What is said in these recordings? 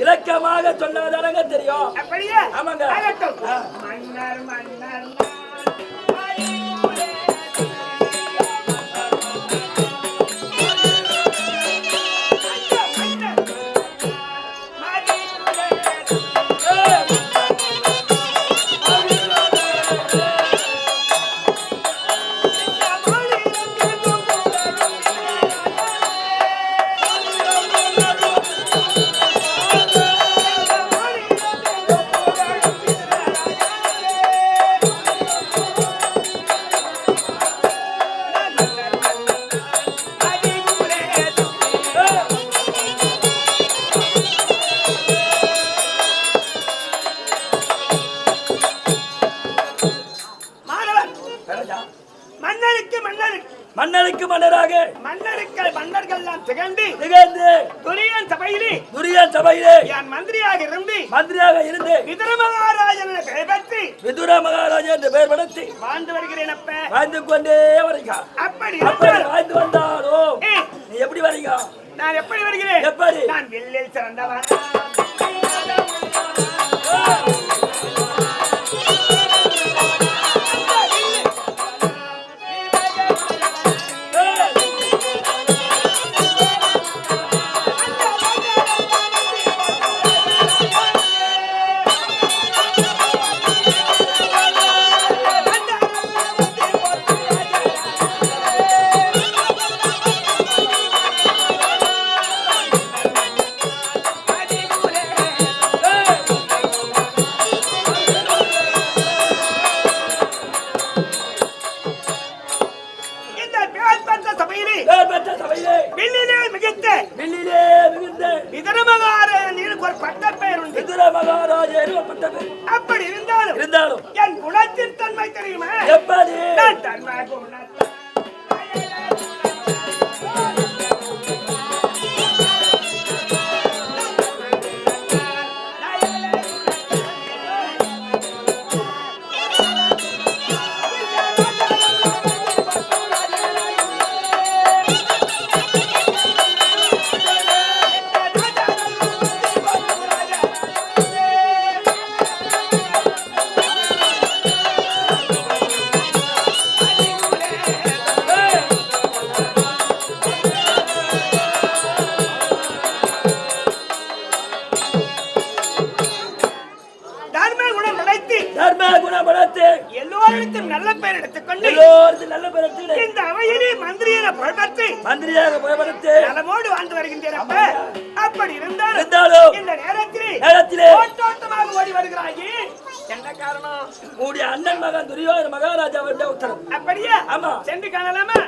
இலக்கமாக சொன்னதானங்க தெரியும். அப்படியே ஆமாங்க. மன்னர் மன்னர் மன்னருக்கு மன்னராக மன்னர்கள் திகழ்ந்து துரியன் சபையிலே என் மந்திரியாக இருந்து விதுர மகாராஜன் விதுர மகாராஜா என்று பெயர் படுத்தி வாழ்ந்து வருகிறேன். அப்ப வாழ்ந்து கொண்டே வரீங்க. அப்படி வாழ்ந்து வந்தாலும் நீ எப்படி வரீங்க? நான் எப்படி வருகிறேன்? எப்படி? நான் வில்லில் சிறந்தவன். அப்படி இருந்தாலும் என் குணத்தின் தன்மை தெரியுமா? எப்படி? தன்மை தர்ம குணபலத்தை எல்லோருக்கும் நல்ல பேர் எடுத்துக்கொண்டு எல்லோருக்கும் நல்ல பேரத்தில் இந்த அவையிலே மந்திரியை புகழ்பற்றி மந்திரியாக புகழ்படுத்து நலமோடு வாழ்ந்து வருகின்றேன். அப்படி இருந்தாலும் இந்த நேரத்திலே ஓட்டோட்டமாக ஓடி வருகிறாயே, என்ன காரணம்? உடைய அண்ணன் மகன் துரியோதன மகாராஜா உத்தரவு. அப்படியே ஆமா, சென்று காணலாமா?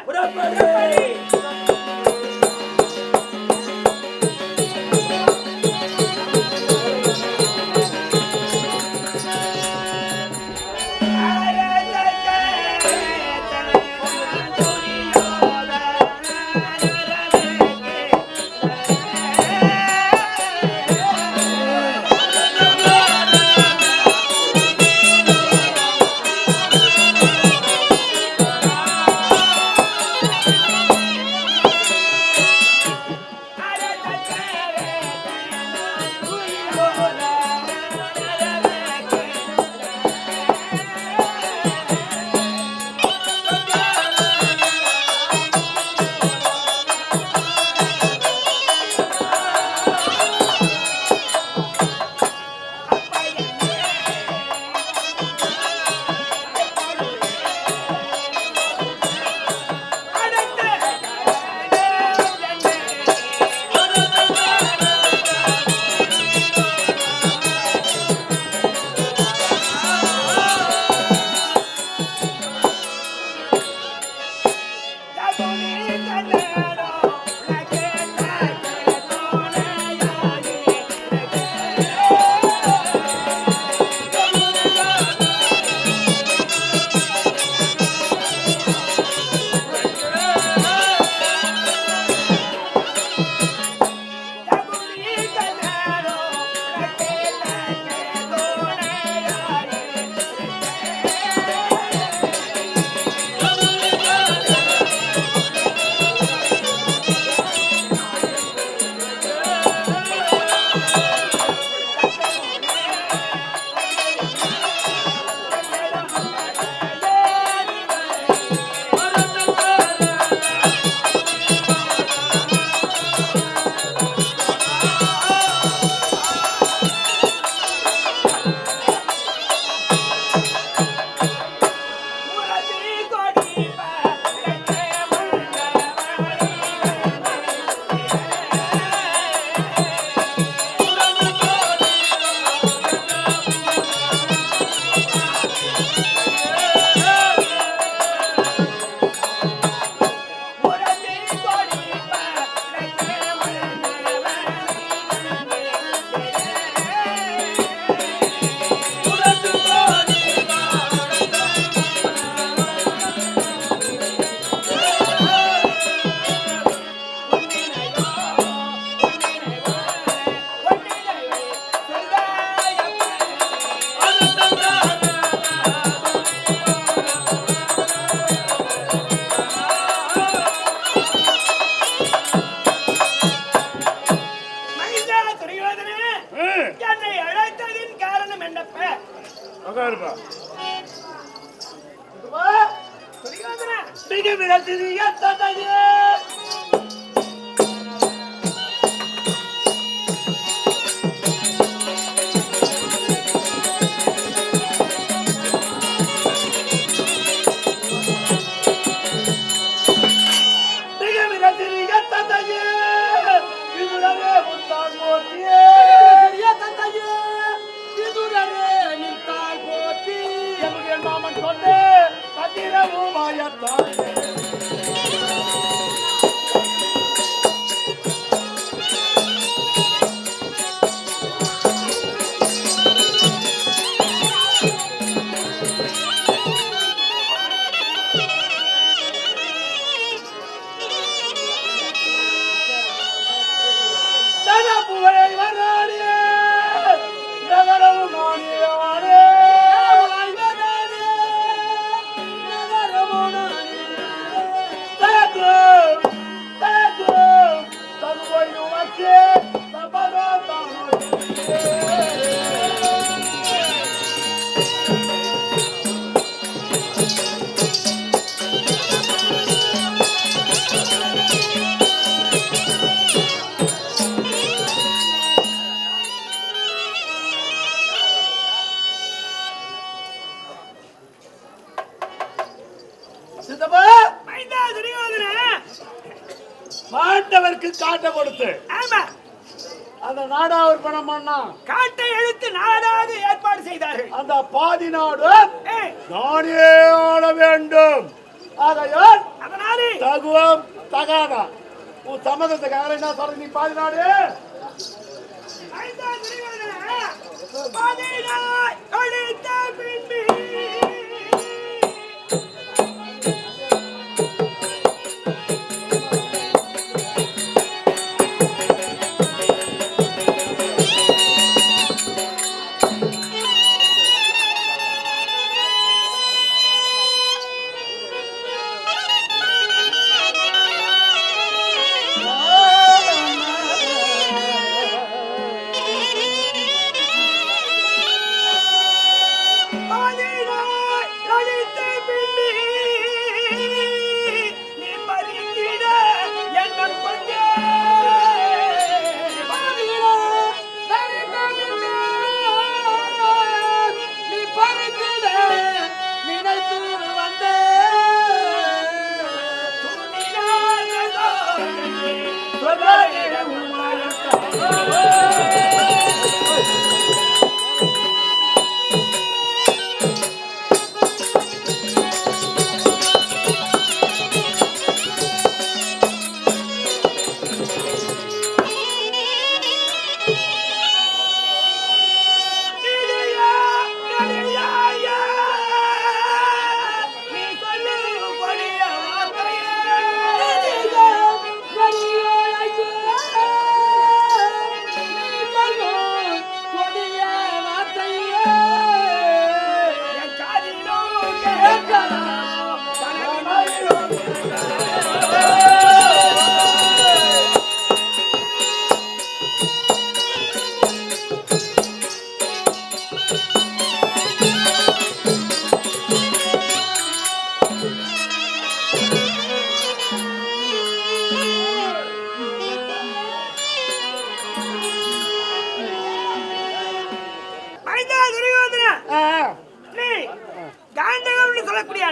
ஒருவருக்கு காட்ட கொடுத்து ஆமா அந்த நாடா விற்பனம் பண்ணா காட்டை எழுத்து நாடாக ஏற்பாடு செய்தார்கள். அந்த பாதி நாடு ஏய், நானே ஆள வேண்டும். ஆகையால் அதனாலே தகுவம் தகாதா உன் சம்மதத்துக்காக என்ன சொல்ற நீ பாதி நாடு ஐந்தாம் துரியோதனா, பதினாய் அழித்த பின்பு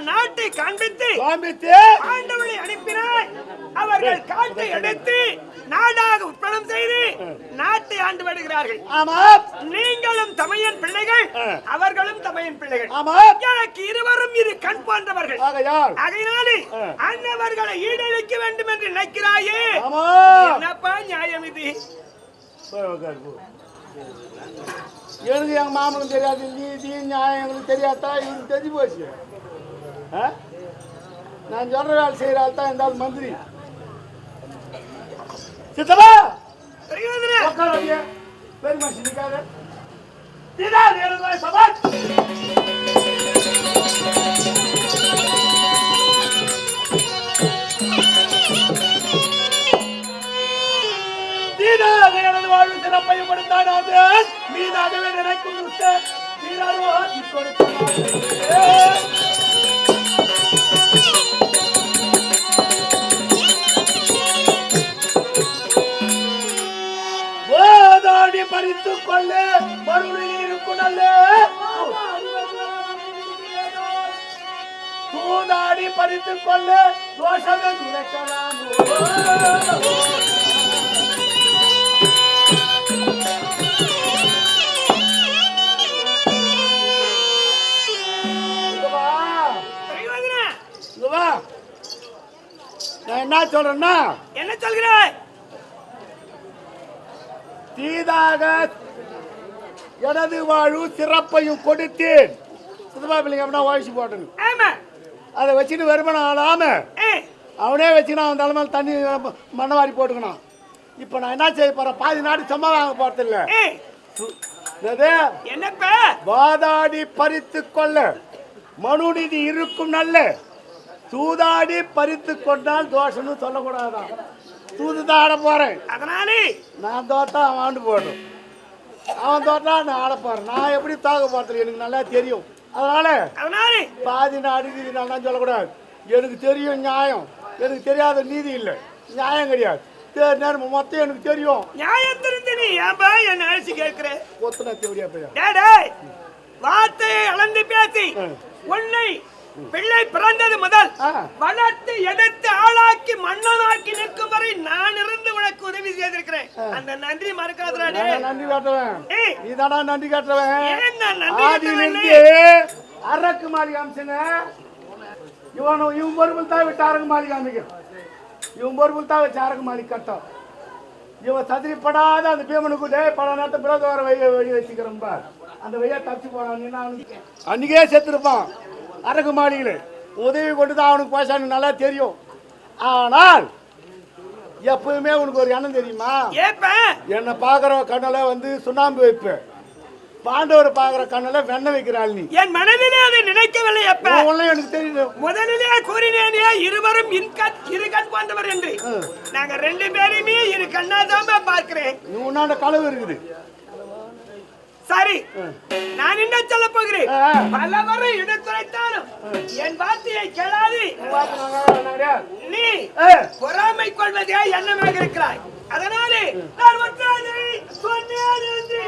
நாட்டை காண்பித்து ஆண்டவனை அனுப்பினார். அவர்கள் காட்டை எடுத்து நாடாக உற்பத்தம் செய்து நாட்டை ஆண்டு வருகிறார்கள். நீங்களும் தமையன் பிள்ளைகள், அவர்களும் தமையன் பிள்ளைகள். எனக்கு இருவரும் இரு கண் போன்றவர்கள். அதனாலே அன்னவர்களை ஈடழிக்க வேண்டும் என்று நினைக்கிறாயே, என்னப்பா நியாயம் இது? எனக்கு எங்க மாமனும் தெரியாது, நீதி நியாயம் எங்களுக்கு தெரியாதா? இவருக்கு தெரிஞ்சு போச்சு. நான் சொல்ற வேலை செய்யற ஆள் தான் இந்த மந்திரி. சித்தப்பா பெருமா சிந்திக்காத சபா எனது வாழ்வு சிறப்பையும் கொடுத்தானாது மீதாகவே நினைக்கும் ஓதாடி பறித்துக் கொள்ள மறுபடியும் இருக்கும் நல்ல தூதாடி பறித்துக் கொள்ள தோஷமே துளைக்கலாம். நான் என்ன சொல்றேன்னா, என்ன சொல்கிறாய்? தீதாக எனது வாழ்வு சிறப்பையும் கொடுத்தேன். சித்தப்பா பிள்ளைங்க அப்படின்னா வாய்ச்சி போட்டணும். அதை வச்சுட்டு வருமானம் ஆளாம அவனே வச்சுக்கணும். அவன் தலைமையில் தண்ணி மண்ணவாரி போட்டுக்கணும். இப்போ நான் என்ன செய்ய போறேன்? பாதி நாடு சும்மா வாங்க போறது இல்ல. என்னப்பா வாதாடி பறித்து கொள்ள மனுநீதி இருக்கும் நல்ல தூதாடி பறித்து கொண்டால் தோஷம்னு சொல்லக்கூடாதான். தூதுதான் ஆட போறேன். அதனாலே நான் தோத்தா அவன் ஆண்டு போடணும், அவன் தோத்தா நான் ஆட போறேன். நான் எப்படி தாக்க போறது எனக்கு நல்லா தெரியும். அதனால பாதி நாடு நீதி நல்லா சொல்லக்கூடாது. எனக்கு தெரியும் நியாயம், எனக்கு தெரியாத நீதி இல்லை, நியாயம் கிடையாது. நேரம் மொத்தம் எனக்கு தெரியும். நியாயம் தெரிஞ்சு நீ ஏன்பா என்ன அழைச்சி கேட்கிற? ஒத்தனை தேவையா பையா வார்த்தையை அளந்து பேசி உன்னை பிள்ளை பிறந்தது முதல் ஆ. வளர்த்து எடுத்து ஆளாக்கி மன்னனாக்கி நிற்கும் வரை நான் இருந்து உனக்கு உதவி செய்திருக்கிறேன். அந்த நன்றி மறக்காதடா. நான் நன்றி காட்டுவேன். ஏய், நீதானா நன்றி காட்டுவேன். ஏன் நான் நன்றி ஆதியிலிருந்து காட்டவில்லை? அரக்கு மாளிகை அம்சங்க. இவன் பொறுப்பில் தான் விட்டு அரக்கு மாளிகை அமைக்கும். இவன் பொறுப்பில் தான் வச்சு அரக்கு மாளிகை கட்டும். இவன் சதிரிப்படாத அந்த பீமனுக்கு பல நேரத்தை பிரதோர வெடி வச்சுக்கிறோம் பார். அந்த வெய்யா தப்பிச்சு போனான். அன்னைக்கே செத்துருப்பான் அரக்கு மாளிகையில். உதவி கொண்டு தான் அவனுக்கு பேசான்னு நல்லா தெரியும். ஆனால் எப்பவுமே உனக்கு ஒரு எண்ணம் தெரியுமா? என்னை பார்க்குற கண்ணில் வந்து சுண்ணாம்பு வைப்பேன், பாண்டவர் பார்க்குற கண்ணில் வெண்ணெய் வைக்கிறாள். நீ என் மனதிலே அதை நினைக்கவில்லை. எப்ப எனக்கு தெரியும். முதலிலே கூறினேனே இருவரும் இரு கண் போன்றவர் என்று. நாங்க ரெண்டு பேருமே இரு கண்ணாதான் பார்க்கிறேன். நீ உன்னாண்ட களவு இருக்குது. சரி, நான் என்ன சொல்ல போகிறேன்? பலவரை எடுத்துரைத்தாலும் என் வார்த்தையை கேளாது நீ பொறாமை கொள்வதே எண்ணமாக இருக்கிறாய். அதனாலே நான் ஒன்றாதை சொன்னேன் என்று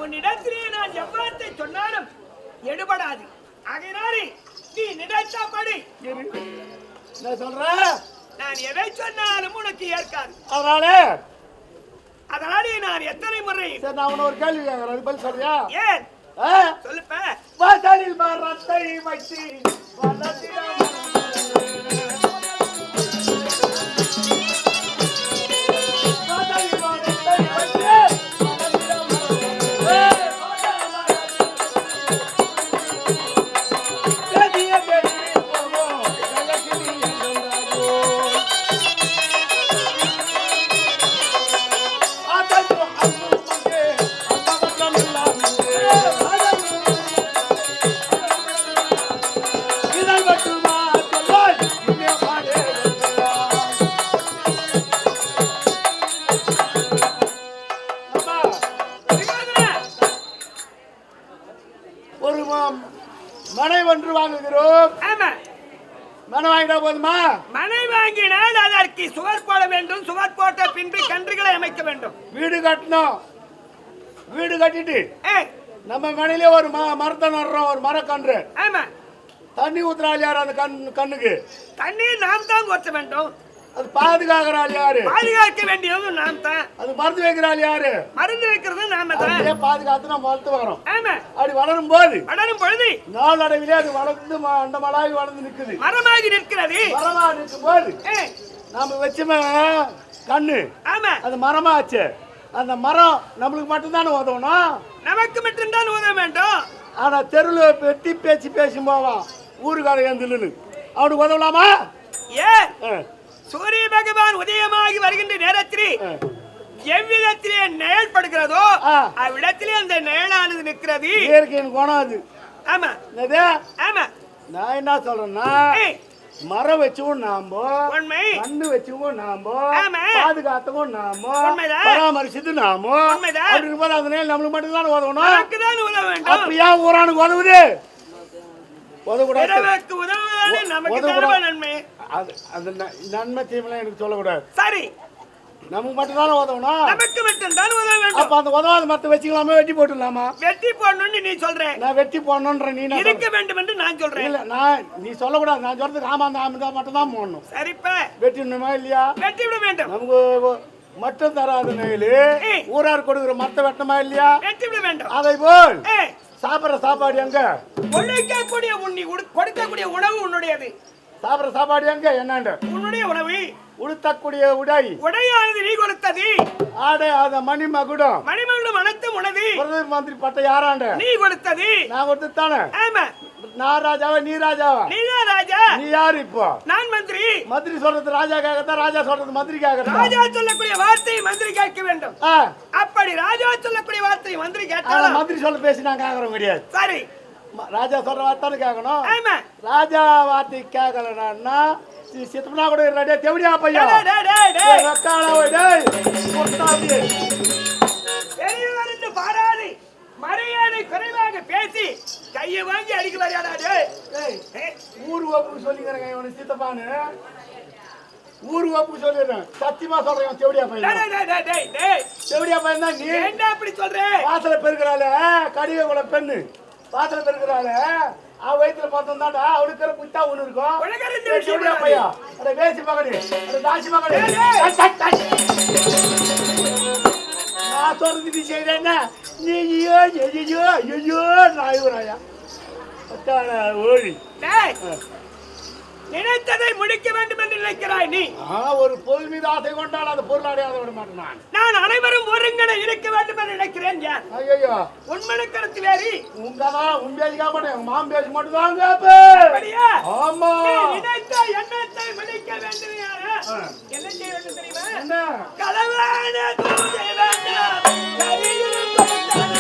உன்னிடத்திலே நான் எவ்வளத்தை சொன்னாலும் எடுபடாது. ஆகையினாலே நீ நினைத்தபடி நான் எதை சொன்னாலும் உனக்கு ஏற்காது. அதனாலே நான் எத்தனை முறை நான் ஒரு கேள்வி கேட்கிறேன், பதில் சொல்றியா? ஏன் சொல்லுப்ப. வாசலில் மரத்தை வச்சு மனை ஒன்று வாங்குகிறோம். மனை வாங்கிட்டா போதுமா? மனை வாங்கினால் அதற்கு சுவர் போட வேண்டும். சுவர் போட்ட பின்பு கன்றுகளை அமைக்க வேண்டும். வீடு கட்டணும். வீடு கட்டிட்டு நம்ம மனையிலே ஒரு மரத்தை நடுறோம், ஒரு மரக்கன்று. தண்ணி ஊத்துறாள் யாரு? அந்த கண்ணுக்கு தண்ணீர் நாம் தான் ஊற்ற வேண்டும். அது பாதுகாக்கிறாள் யாரு? பாதுகாக்க வேண்டியது நாம் தான். அது மருந்து வைக்கிறாள் யாரு? மருந்து வைக்கிறது நாம தான். பாதுகாத்து நம்ம வளர்த்து வரோம். அப்படி வளரும் பொழுது நாளடைவிலே அது வளர்ந்து அந்த மலாகி வளர்ந்து நிற்குது, மரமாகி நிற்கிறது. மரமாக நிற்கும் போது நாம வச்சுமே கண்ணு அது மரமாச்சு. அந்த மரம் நம்மளுக்கு மட்டும்தானே உதவணும். நமக்கு மட்டும்தான் உதவ வேண்டும். ஆனா தெருவில் வெட்டி பேசி போவான் ஊருக்கார எழுந்துன்னு. அவனுக்கு உதவலாமா? ஏன் சூரிய பகவான் உதயமாகி வருகின்ற நேரத்தில் எவ்விடத்திலே நிழல் படுகிறதோ அவ்விடத்திலே அந்த நிழலானது நிற்கிறது. இயற்கையின் குணம் அது. ஆமா ஆமா. நான் என்ன சொல்றேன்னா, மரம் வச்சுவோம் நாமோ, கண்ணு வச்சுவோம் நாமோ, பாதுகாத்தவும் நாமோ, பராமரிச்சது நாமோ. போது அந்த நேரம் நம்மளுக்கு மட்டும் தான் உதவணும். அப்ப ஏன் ஊரானுக்கு உதவுது? உதவக்கூடாது. நன்மை தீமெல்லாம் எனக்கு சொல்லக்கூடாது. சரி, நமக்கு மட்டும் தானே உதவணும். நமக்கு மட்டும் தான் உதவ வேண்டும். அப்ப அந்த உதவாத மத்த வச்சுக்கலாமா, வெட்டி போட்டுடலாமா? வெட்டி போடணும்னு நீ சொல்ற, நான் வெட்டி போடணும்ன்ற நீ இருக்க வேண்டும் என்று நான் சொல்றேன். இல்ல நான் நீ சொல்லக்கூடாது, நான் சொல்றதுக்கு ஆமா அந்த ஆமா மட்டும் தான் போடணும். சரிப்பா, வெட்டிடணுமா இல்லையா? வெட்டி விட வேண்டும். நமக்கு மட்டும் தராத நெய்லு ஊரார் கொடுக்குற மத்த வெட்டமா இல்லையா? வெட்டி விட வேண்டும். அதை போல் சாப்பிடுற சாப்பாடு எங்க? கொடுக்கக்கூடிய உண்ணி கொடுக்கக்கூடிய உணவு உன்னுடையது. சாப்பிடுற சாப்பாடு எங்க? என்னண்டு உன்னுடைய உணவு. உடுத்தக்கூடிய உடையானது நீ கொடுத்தது. ஆடை அத மணிமகுடம் அனைத்தும் உனது. பிரதம மந்திரி பட்ட யாராண்ட? நீ கொடுத்தது. நான் கொடுத்துத்தானே. ஆமா. நான் ராஜாவா நீ ராஜாவா? நீ தான் ராஜா. நீ யாரு இப்போ? நான் மந்திரி. மந்திரி சொல்றது ராஜா கேட்கறதா, ராஜா சொல்றது மந்திரி கேட்கறதா? ராஜா சொல்லக்கூடிய வார்த்தையை மந்திரி கேட்க வேண்டும். அப்படி ராஜா சொல்லக்கூடிய வார்த்தையை மந்திரி கேட்டாலும் மந்திரி சொல்ல பேசி நான் கேட்கறோம் கிடையாது. சரி, ராஜா சொல்ற வார்த்தை கேட்கணும். ஆமா. ராஜா வார்த்தை கேட்கலன்னா சித்தப்பனா கூட ரெடியா தேவடியா பையா பாராது மரியாதை குறைவாக பேசி கையை வாங்கி அடிக்க வரையாடா. ஊர் ஒப்பு சொல்லிக்கிறேன் இவனு சித்தப்பான்னு. ஊர் ஒப்பு சொல்லிடுறேன், சத்தியமா சொல்றேன். தேவடியா பையன், தேவடியா பையன் தான். நீ என்ன அப்படி சொல்ற? வாசல பெருக்கிறாள் கடிக கூட பெண்ணு, வாசல பெருக்கிறாள் அவ வயிற்றுல பார்த்தோம் தாண்டா அவளுக்கு குத்தா ஒண்ணு இருக்கும். பையா அட வேசி மகனே, அட தாசி மகனே, நான் சொல்றது நீ செய்யறேன்னா நீ ஐயோ நாயுராயா ஓடி நினைத்ததை முடிக்க வேண்டும் என்று நினைக்கிறாய் நீ. ஒரு பொருள் மீது ஆசை கொண்டால் அந்த பொருள் அடையாத விட மாட்டேன். நான் அனைவரும் ஒருங்கனை இருக்க வேண்டும் என்று நினைக்கிறேன். ஐயோ உண்மை கருத்து வேறி உங்கதான் உன் பேசிக்க மாட்டேன், உங்க மாம் பேச மட்டும் தாங்க. ஆமா, நினைத்த எண்ணத்தை முடிக்க வேண்டும். என்ன செய்ய வேண்டும் தெரியுமா? என்ன களவான தூதை வேண்டாம் கரியில் கொடுத்தானே.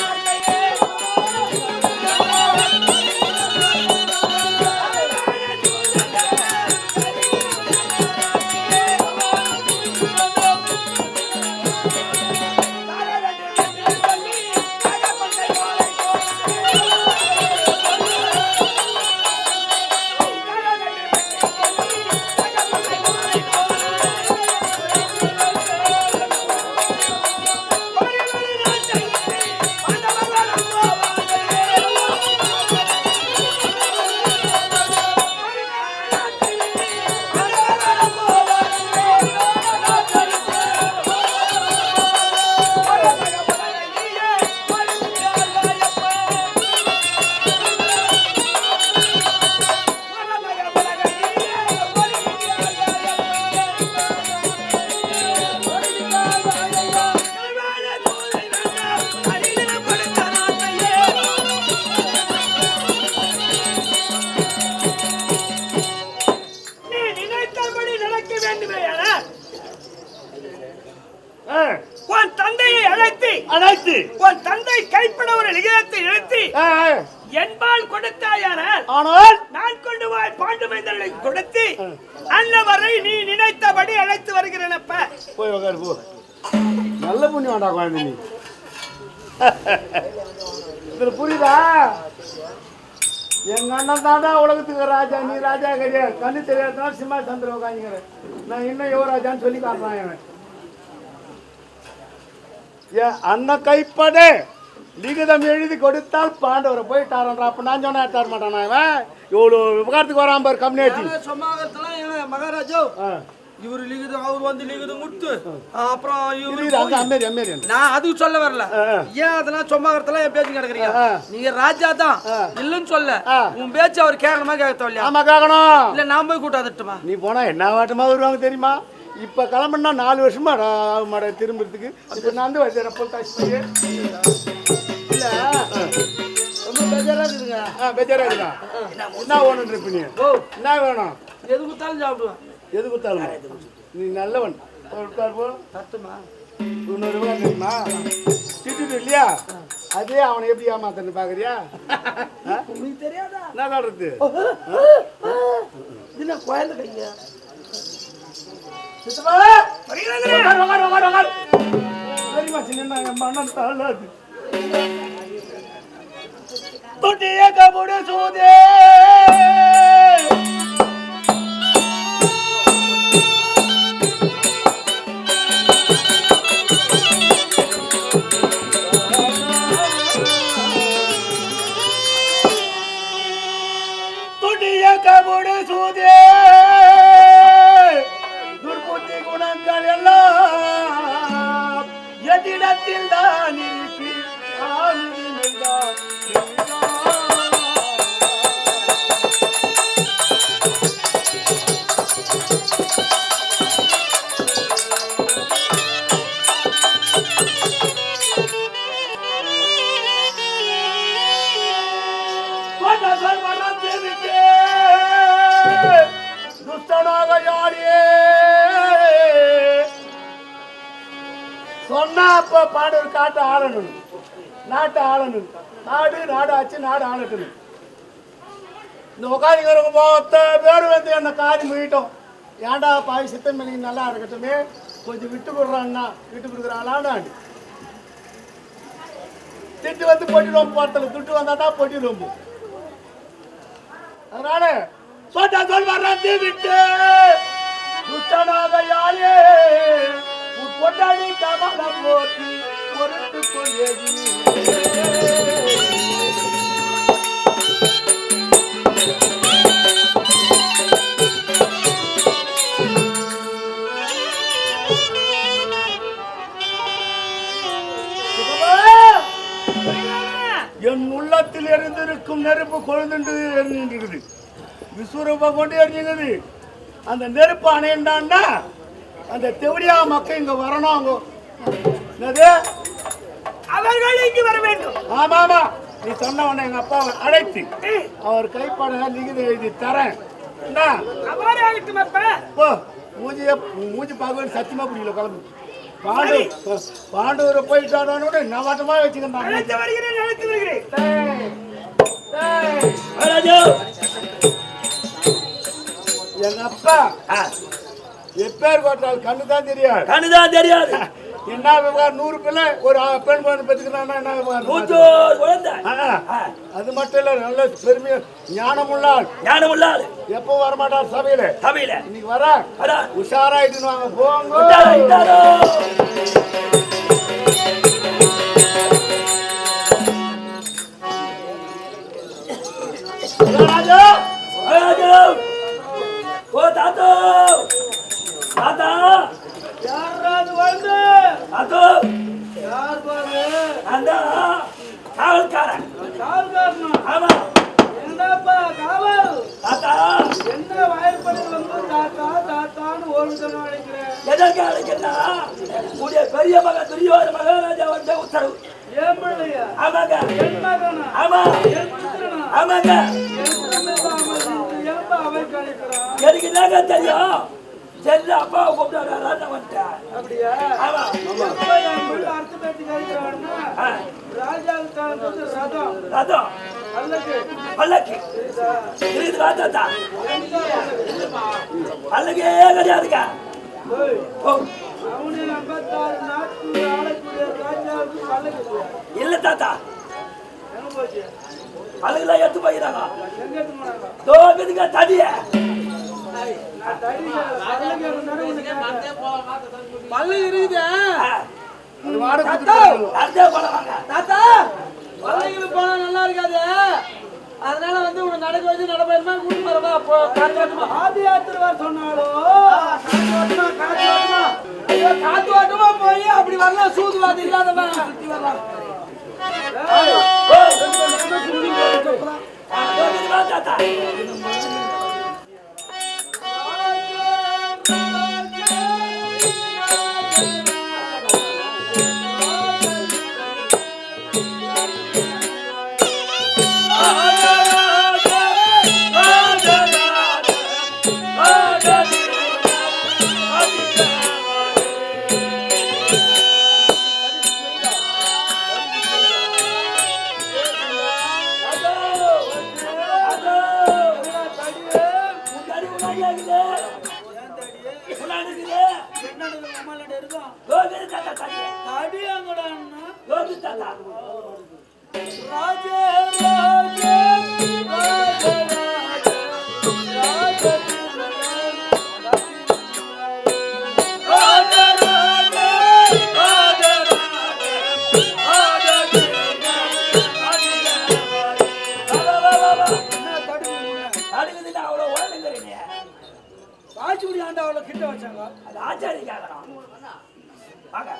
உன் தந்தையை அழைத்து உன் தந்தை கைப்பட ஒரு லிகிதத்தை எழுத்தி என்பால் கொடுத்தாயானால் ஆனால் நான் கொண்டு போய் பாண்டு மைந்தர்களை கொடுத்து அன்னவரை நீ நினைத்தபடி அழைத்து வருகிறேனப்ப. போய் உட்காரு போ. நல்ல புண்ணியம் வேண்டா குழந்தை நீ. இதுல புரியுதா? எங்க அண்ணன் தாண்டா உலகத்துக்கு ராஜா, நீ ராஜா கிடையாது. கண்ணு தெரியாதனால சிம்மா சந்திர உட்காந்துக்கிறேன். நான் இன்னும் யுவராஜான்னு சொல்லி காட்டுறான். என் அண்ணன் கைப்பட லிகிதம் எழுதி கொடுத்தால் பாண்டவரை போயிட்டாரா? அப்ப நான் சொன்னா தர மாட்டானா? இவன் இவ்வளவு விவகாரத்துக்கு வராம பாரு கம்யூனிட்டி மகாராஜா. இவரு லிகிதம் அவர் வந்து லிகிதம் கொடுத்து அப்புறம் நான் அதுக்கு சொல்ல வரல. ஏன் அதெல்லாம் சொம்மாகறதெல்லாம் என் பேச்சு கிடக்குறீங்க? நீங்க ராஜா தான் இல்லன்னு சொல்ல, உன் பேச்சு அவர் கேட்கணுமா கேட்க இல்லையா? ஆமா கேட்கணும். இல்ல நான் போய் கூட்டாதட்டுமா? நீ போனா என்ன வாட்டமா வருவாங்க தெரியுமா? இப்ப கிளம்புனா 4 வருஷமா மாட திரும்புறதுக்கு. இப்ப நான் வந்து வச்சிடறப்போ இல்ல ரொம்ப பெஜரா இருக்குங்க. பெஜரா இருக்கா? என்ன வேணும் இருப்ப நீ? என்ன வேணும்? எது கொடுத்தாலும் சாப்பிடுவேன். எது கொடுத்தாலும் நீ நல்லவன். சத்துமா 100 ரூபாய் தெரியுமா? திட்டு இல்லையா? அதே அவனை எப்படி ஏமாத்தன்னு பாக்குறியா? உங்களுக்கு தெரியாதா? என்ன காட்டுறது? இது குழந்தை கைங்க தெரியுமா? சின்ன மனம் தாழாது. சூதே கபுடு சூதே துர்புத்தி குணங்கள் எல்லாம் எதிடத்தில் தான் துஷ்டனாக யாரே சொன்னா அப்ப பாடல் காட்டு ஆளணும் நாட்டு ஆளணும் நாடு ஆச்சு நாடு ஆளட்டும் இந்த உட்காந்துக்கிறவங்க மொத்த பேர் வந்து என்ன காதி முடிட்டோம் ஏன்டா பாய் சித்தம் பண்ணி நல்லா இருக்கட்டுமே கொஞ்சம் விட்டு கொடுறான்னா விட்டு கொடுக்குறாங்களான்னு திட்டு வந்து பொட்டிடுவோம் போறதுல துட்டு வந்தா தான் பொட்டிடுவோம் அதனால சொன்ன சொல்வாரத்தை விட்டு துஷ்டனாக யாரே பொட்டாடி கமலம் போட்டி பொறுத்து கொண்டேதி என் உள்ளத்தில் இருந்திருக்கும் நெருப்பு கொழுந்து எரிஞ்சிருக்குது விஸ்வரூபம் கொண்டு எரிஞ்சுக்குது அந்த நெருப்பு அணையண்டான்னா அந்த தெவடியா மக்கள் இங்க வரணும் அவங்க அவர்கள் இங்கு வர வேண்டும். ஆமா ஆமா நீ சொன்ன உடனே எங்க அப்பாவை அழைத்து அவர் கைப்பட லிகித எழுதி தரேன் அவ்வாறு ஆகட்டும் அப்பா. மூஞ்சி பார்க்க சத்தியமா புரியல கிளம்பு பாண்டூரை போயிட்டானோட நவாட்டமா வச்சுக்கிறேன். எங்க அப்பா எப்பேர் போட்டால் கண்ணுதான் தெரியாது என்ன விவகாரம் 100 பிள்ளை ஒரு பெண் குழந்தை பெற்றுக்கிறான்னா என்ன விவகாரம் அது மட்டும் இல்ல நல்ல பெருமையா ஞானமுள்ளாள் எப்போ வரமாட்டார் சபையில இன்னைக்கு வர உஷாராயிட்டு வாங்க போங்க. பெரிய மகன் துரியோத மகாராஜா வந்த உத்தரவு. எனக்கு என்னங்க தெரியும் செல்ல அப்பாவை கூப்பிட்டு வந்துட்டேன். அப்படியா? ரதம் பல்லக்கு பல்லக்கே கிடையாதுங்க. இல்ல தாத்தா பல்லக்குலாம் எடுத்து போயிடாங்க. தோக்குதுங்க தடிய பல்லு இருக்குது. பல்லுக்கு போனா நல்லா இருக்காது. அதனால வந்து உங்க நடக்க வச்சு நடப்பயமா கூட்டு வரவா ஆதி யாத்திரை வர சொன்னாலும் காத்து ஓட்டமா போய் அப்படி வரலாம். சூதுவாதி இல்லாதவன் சுத்தி வரலாம். ஆட்சிபடி ஆண்டவளை கிட்ட வச்சாங்க. அது ஆச்சாரி கேட்கணும். வாங்க.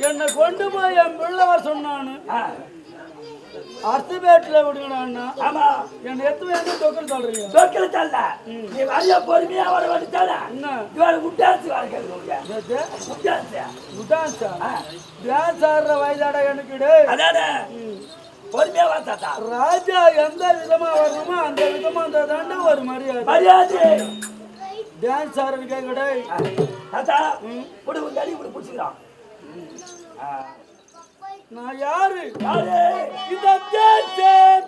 என்னை கொண்டு போய் என் பிள்ளைவர் சொன்னான்னு அர்த்தபேட்டில் விடுங்கண்ணா. ஆமா என்னை எத்தனை எங்க தொக்கல் சொல்றீங்க? தொக்கல் தள்ள நீ வரைய பொறுமையா வர வேண்டியதான என்ன இவன் முட்டாச்சு வர கேட்க முட்டான்ஸா டான்ஸ் ஆடுற வயதாடா எனக்கு அதானே பொறுமையா வாத்தாத்தா. ராஜா எந்த விதமா வரணுமோ அந்த விதமா அந்த தாண்ட ஒரு மரியாதை மரியாதை டான்ஸ் ஆடுறது கேட்கடே தாத்தா புடி ஒரு அடி புடி புடிச்சுக்கிறான். நான் யாரு? யாரு? இந்த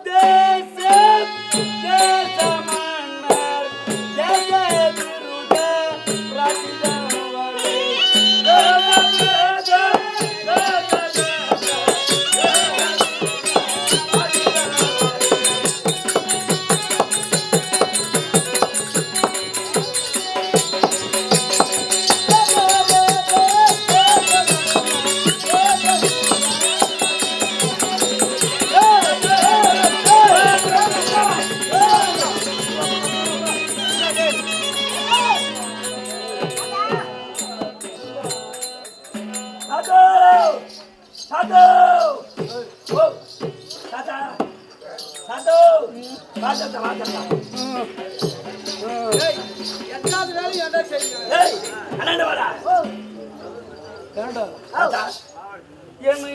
தேச மன்னர் தேச விருத ராஜிதவளே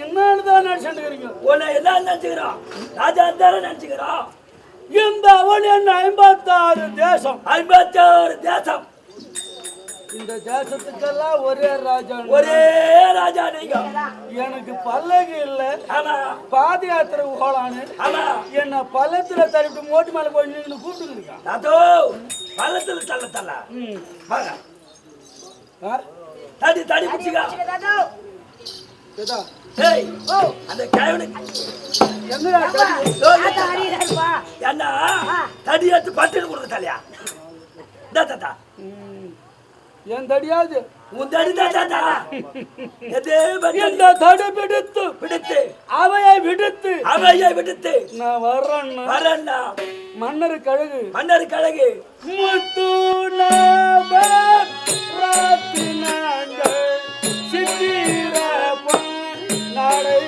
என்னதான் நினைச்சுக்கிறீங்க? உன்னை என்ன நினைச்சுக்கிறோம்? ராஜா தானே நினைச்சுக்கிறோம். இந்த அவன் என்ன 56 தேசம் 56 தேசம். இந்த தேசத்துக்கெல்லாம் ஒரே ராஜா நீங்க. எனக்கு பல்லக்கு இல்ல. ஆமா பாத யாத்திரை போலான்னு ஆமா என்ன பள்ளத்துல தள்ளிட்டு மோட்டு மேல போய் நின்று கூப்பிட்டுக்கிறீங்க. அதோ பள்ளத்துல தள்ள வாங்க தடி தடி பிடிச்சிக்கா. ஏய் அந்த கேவனுக்கு என்னடா என்ன தடி எடுத்து பட்டுன்னு கொடுக்க தலையா தாத்தா. என் தடியாது உன் தடி தாத்தா. இந்த தடி பிடித்து பிடித்து அவையை விடுத்து நான் வரேன்னா மன்னர் கழகு முத்து சித்திர நாளை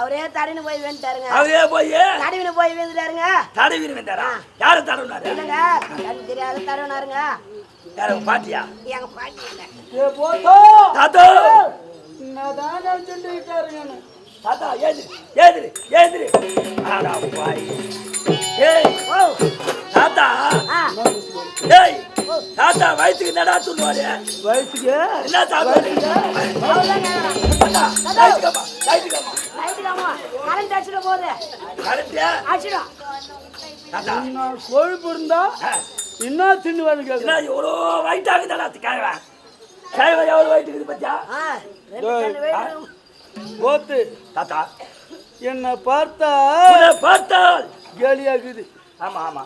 அவரே தடினு போய் வேண்டாருங்க. அவரே போய் தடிவினு போய் வேண்டாருங்க. தடிவினு வேண்டாரா? யாரு தடவுனாரு? இல்லங்க எனக்கு தெரியாது தடவுனாருங்க. யாரு பாட்டியா? எங்க பாட்டி இல்ல. ஏ போதோ தாத்தா நான் தான் நினைச்சிட்டு இருக்காருங்க. தாத்தா ஏந்திரு ஆடா பாய். ஏய் ஓ தாத்தா ஏய் தாத்தா வயித்துக்கு நடா துணுவாரு. வயித்துக்கு என்ன சாப்பிடு? தாத்தா லைட்டுக்கம்மா கரண்ட் அடிச்சிட போகுது. கரெக்ட் அடிச்சிடும். தாத்தா நான் கொழுப்பு இருந்தா என்ன தின்னு வந்து என்ன இவ்வளோ வயிட்டாகுதாடா கேட்கலாம். கைவ எவ்வளவு weight இருக்குது பத்தியா ரெண்டு டன் weight இருக்கும். போத்து தாத்தா என்ன பார்த்தா உன்னை பார்த்தால் கேலியாகுது. ஆமா ஆமா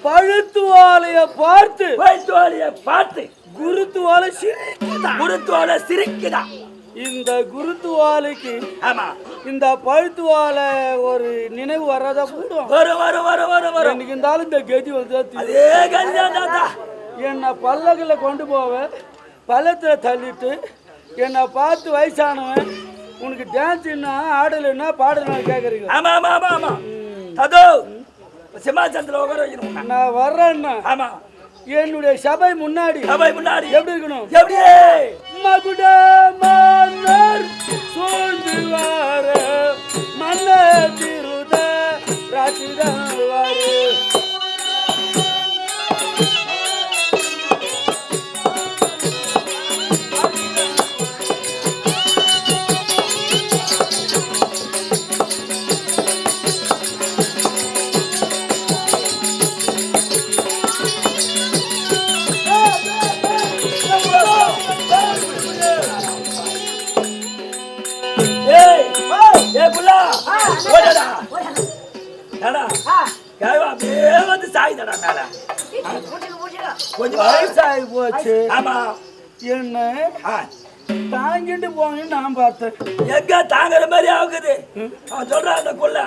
பழுத்து வாழைய பார்த்து வைத்துவாலிய பார்த்து குருத்து வாழை சிரிக்குதா. குருத்துவால சிரிக்குதா. இந்த குருத்து வாழைக்கு ஆமா இந்த பழுத்து வாழை ஒரு நினைவு வர்றதா போடும். வரும் வரும் வரும் வரும் வரும் எனக்கு இருந்தாலும் இந்த கதி வந்து அதே கல்யாணம் தாத்தா. என்னை பல்லகளை கொண்டு போவ பள்ளத்துல தள்ளிட்டு என்னை பார்த்து வயசானவன் உனக்கு டான்ஸ் என்ன ஆடலைன்னா பாடலன்னா கேட்குறீங்க. ஆமா ஆமா ஆமா ஆமா அதோ சிம்மாசனத்துல உட்கார வைக்கணும். நான் வர்றேன்னா ஆமா என்னுடைய சபை முன்னாடி சபை முன்னாடி எப்படி இருக்கணும்? எப்படியே மகுட மன்னர் சூழ்ந்து வார மன்னர் திருத ராட்டிதான் வாரு. ஏய் ஏய் புள்ளா ஓடடா டடா கைவா அப்படியே வந்து சாய்தடா மேல கொஞ்சம் வயசாகி போச்சு. ஆமா என்ன ஆ, தாங்கிட்டு போங்கன்னு நான் பார்த்தேன். எங்க தாங்குற மாதிரி ஆகுது. அவன் சொல்றான் அந்த கொள்ள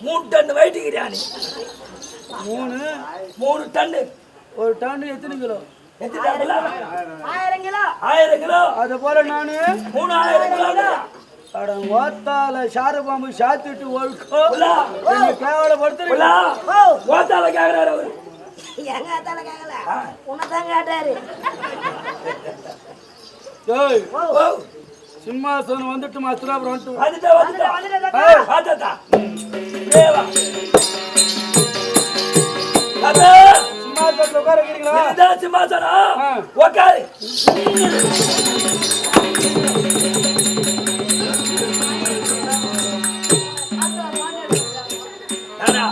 3 டன் வெயிட்டுக்கிறியா நீ? 3 டன்னு. ஒரு டன் எத்தனை கிலோ? எத்தனை புள்ளா? 1000 கிலோ 1000 கிலோ. அதை போல நானு 3000 கிலோ. அட ஓத்தால சாரபாம்பு சாத்திட்டு ஒழுக்கோ புள்ளா கேவலப்படுத்துறீங்க. புள்ளா ஓத்தால கேக்குறாரு அவரு. எங்க அத்தால கேட்கல உன்னதான் கேட்டாரு. ஏய், ஓ சிம்மாசனம் வந்துட்டு மாஸ்டர் அப்புறம் வந்துட்டு வந்துட்டா வந்துட்டா வந்துட்டா. வந்துட்டா தேவா அதே சிம்மாசனத்துல உட்கார வைக்கிறீங்களா? இதுதான் சிம்மாசனம். உக்காரு. அடா,